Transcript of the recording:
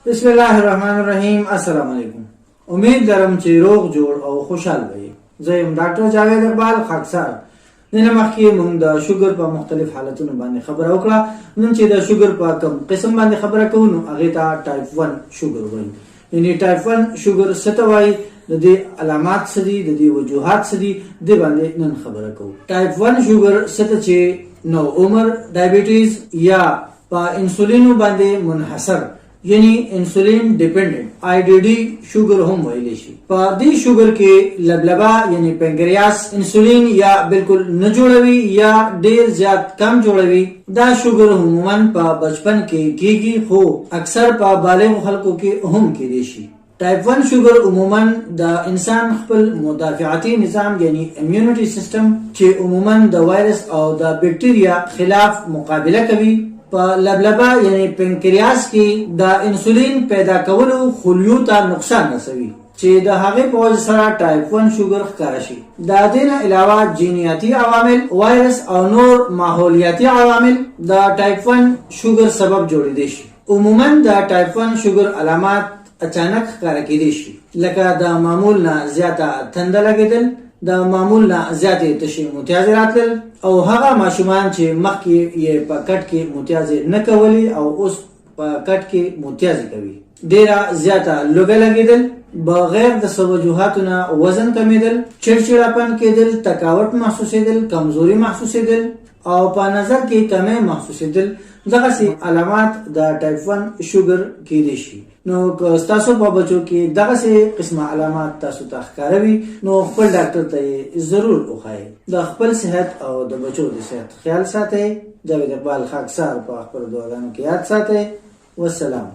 بسم الله الرحمن الرحیم. السلام علیکم. امید لرم چې روغ جوړ او خوشحال وئ. زه یم ډاکټر جاوید اقبال خاکسار. نن مخکې موږ د شوګر په مختلف حالتونو باندې خبره وکړه. نن چې د شوګر په کوم قسم باندې خبره کوو نو هغه ته ټایپ 1 شوګر وایي. یعنی ټایپ 1 شوګر څه ته وایي، د دې علامات څه دي، د دې وجوهات څه دي، د باندې نن خبره کوو. ټایپ 1 شوګر څه ته چې نو عمر ډایبټیز یا په انسولین باندې منحصر یعنی انسولین ډیپندنٹ آی ډی ډی شوګر هم ویل شي. په دې شوګر کې لبلبا یعنی پنکریاس انسولین یا بالکل نه جوړوي یا ډیر زیات کم جوړوي. دا شوګر عموما په بچپن کې کیږي خو اکثر په بالغ خلکو کې هم کېدی شي. ټایپ 1 شوګر عموما د انسان خپل مدافعتي نظام یعنی امیونټي سیستم چې عموما د وایرس او د بیکټیریا خلاف مقابله کوي په لبلبا یعنی پنکریاس کې د انسولین پیدا کولو خلیو ته نقصان رسوي چې د هغه په وجه سره ټایپ 1 شوګر ښکار شي. د دې نه علاوه جینیاتي عوامل، وایرس او نور ماحولیاتي عوامل د ټایپ 1 شوګر سبب جوړېدي شي. عموما د ټایپ 1 شوګر علامات اچانک ښکار کېدي شي، لکه د معمول نه زیاته تنده لګېدل، د معمول نه زیاتې تشې متیازې راتلل، او هغه ماشومان چې مخکې یې په کټ کې متیازې نه کولې او اوس په کټ کې متیازې کوي. ډیره زیاته لوګه لګېدل، بغیر د وجوهاتو نه وزن کمیدل، چړچړاپن کېدل، تکاوت محسوسېدل، کمزوري محسوسېدل او په نظر کې کمی محسوسېدل. دغسې علامات د ټایپ 1 شوګر کېدی شي. نو که ستاسو په بچو کې دغسې قسمه علامات تاسو ته ښکاروي نو خپل ډاکټر ته یې ضرور وښایئ. د خپل صحت او د بچو د صحت خیال ساتئ. جاوید اقبال خاکسار په خپلو دعاګانو کې یاد ساتئ. والسلام.